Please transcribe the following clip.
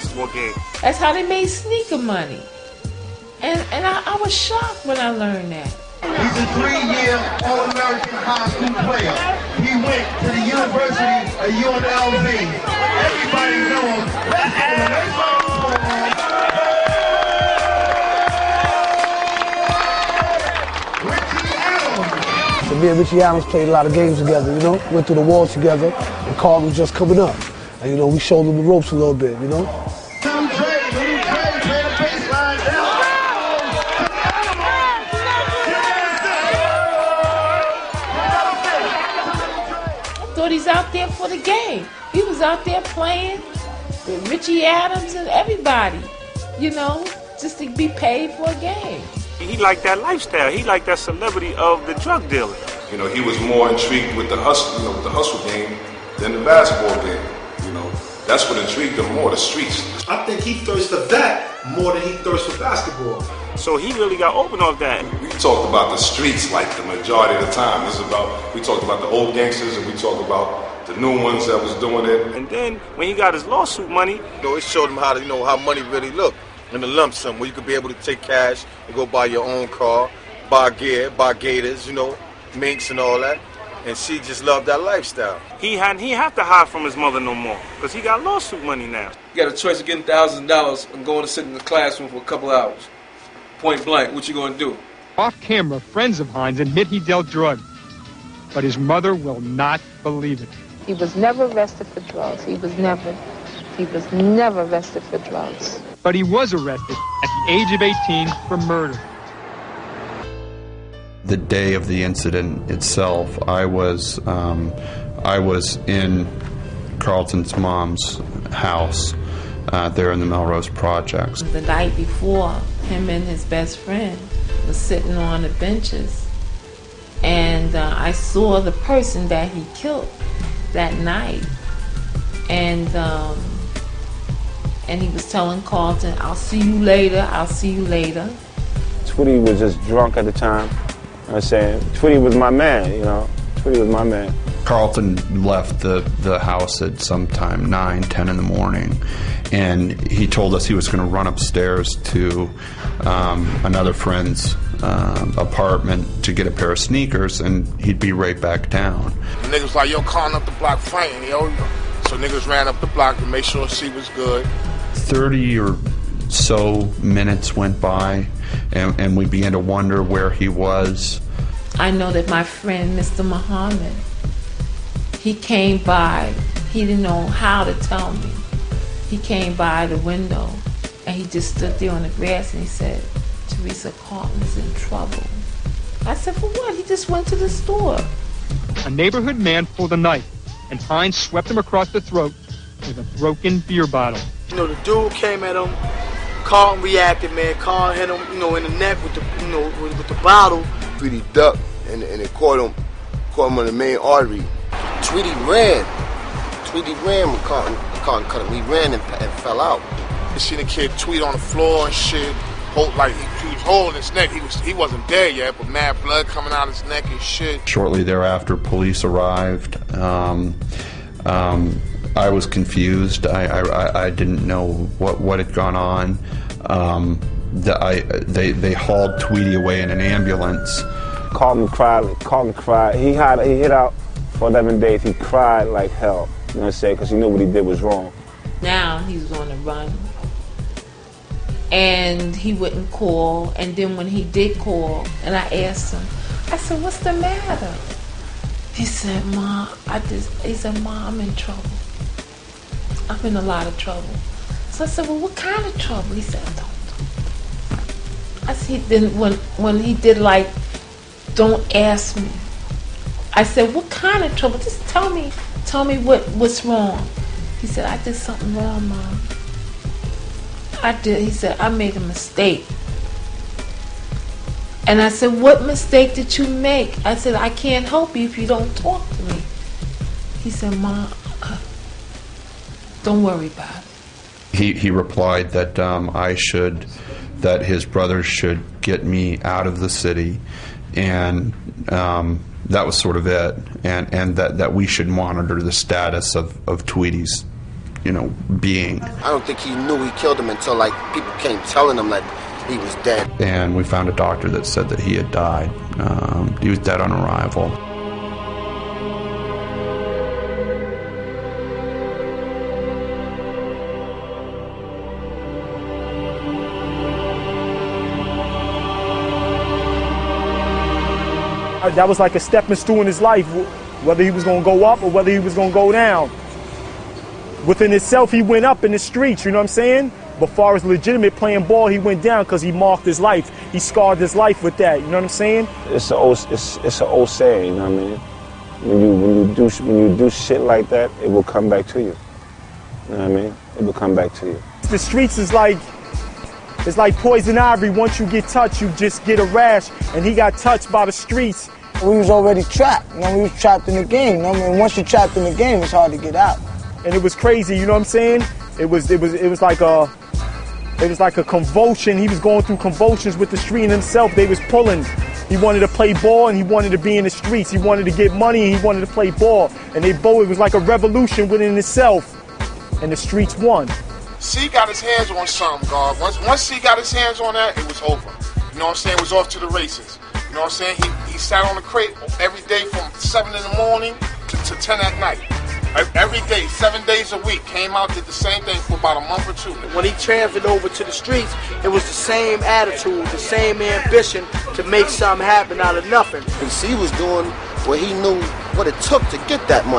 basketball game. That's how they made sneaker money. And I was shocked when I learned that. He's a 3-year All-American high school player. He went to the University of UNLV. Everybody knows Richie Adams. So me and Richie Adams played a lot of games together, you know? Went through the walls together, and Karlton was just coming up. And, you know, we showed him the ropes a little bit, you know? Little Dre, play the baseline down. Thought he's out there for the game. He was out there playing with Richie Adams and everybody, you know, just to be paid for a game. He liked that lifestyle. He liked that celebrity of the drug dealer. You know, he was more intrigued with the hustle, you know, with the hustle game than the basketball game. You know, that's what intrigued him more, the streets. I think he thirsts for that more than he thirsts for basketball. So he really got open off that. We talked about the streets like the majority of the time. We talked about the old gangsters and we talked about the new ones that was doing it. And then when he got his lawsuit money, you know, it showed him how to, you know, how money really looked in the lump sum, where you could be able to take cash and go buy your own car, buy gear, buy gators, you know, minks and all that. And she just loved that lifestyle. He have to hide from his mother no more because he got lawsuit money now. You got a choice of getting $1,000 and going to sit in the classroom for a couple hours. Point blank, what you gonna do? Off camera, friends of Hines admit he dealt drugs, but his mother will not believe it. He was never arrested for drugs. He was never arrested for drugs. But he was arrested at the age of 18 for murder. The day of the incident itself, I was in Karlton's mom's house there in the Melrose Projects. The night before, him and his best friend was sitting on the benches, and I saw the person that he killed that night, and he was telling Karlton, "I'll see you later, I'll see you later." Tweety was just drunk at the time. I'm saying, Tweety was my man, you know. Tweety was my man. Karlton left the house at sometime 9, 10 in the morning, and he told us he was going to run upstairs to another friend's apartment to get a pair of sneakers, and he'd be right back down. The niggas like, yo, calling up the block fighting, yo. So niggas ran up the block to make sure she was good. 30 or so minutes went by, and we began to wonder where he was. I know that my friend, Mr. Muhammad, he came by. He didn't know how to tell me. He came by the window, and he just stood there on the grass, and he said, "Teresa, Karlton's in trouble." I said, "For what?" He just went to the store. A neighborhood man pulled a knife, and Hines swept him across the throat with a broken beer bottle. You know, the dude came at him. Karlton reacted, man. Karlton hit him, you know, in the neck with the, you know, with the bottle. Tweety ducked, and it caught him on the main artery. Tweety ran when Karlton cut him. He ran and fell out. You seen the kid tweet on the floor and shit. Like he was holding his neck. He wasn't dead yet, but mad blood coming out his neck and shit. Shortly thereafter, police arrived. I was confused. I didn't know what had gone on. They hauled Tweety away in an ambulance. Karlton cried. He hid out for 11 days. He cried like hell. You know what I'm saying? Because he knew what he did was wrong. Now he's on the run. And he wouldn't call. And then when he did call, and I asked him, I said, "What's the matter?" He said, "Mom, he said, Mom, I'm in trouble. I'm in a lot of trouble." So I said, "Well, what kind of trouble?" He said, "Don't. I said, then when he did like, "Don't ask me." I said, "What kind of trouble? Just tell me what's wrong." He said, "I did something wrong, Mom. I did." He said, "I made a mistake." And I said, "What mistake did you make?" I said, "I can't help you if you don't talk to me." He said, "Mom, don't worry about it." He replied that that his brothers should get me out of the city, and that was sort of it, and that we should monitor the status of Tweety's being. I don't think he knew he killed him until like people came telling him that he was dead. And we found a doctor that said that he had died. He was dead on arrival. That was like a stepping stool in his life, whether he was going to go up or whether he was going to go down. Within itself, he went up in the streets, you know what I'm saying? But far as legitimate playing ball, he went down because he marked his life. He scarred his life with that, you know what I'm saying? It's an old saying, you know what I mean? When you do shit like that, it will come back to you. You know what I mean? It will come back to you. The streets is like, it's like poison ivy. Once you get touched, you just get a rash. And he got touched by the streets. We was already trapped. We was trapped in the game. Once you're trapped in the game, it's hard to get out. And it was crazy, you know what I'm saying? It was like a convulsion. He was going through convulsions with the street in himself. They was pulling. He wanted to play ball and he wanted to be in the streets. He wanted to get money and he wanted to play ball. And it was like a revolution within itself. And the streets won. C got his hands on something, God. Once C got his hands on that, it was over. You know what I'm saying? It was off to the races. You know what I'm saying? He sat on the crate every day from 7 in the morning to 10 at night. Every day, 7 days a week. Came out, did the same thing for about a month or two. When he transferred over to the streets, it was the same attitude, the same ambition to make something happen out of nothing. And C was doing what he knew what it took to get that money.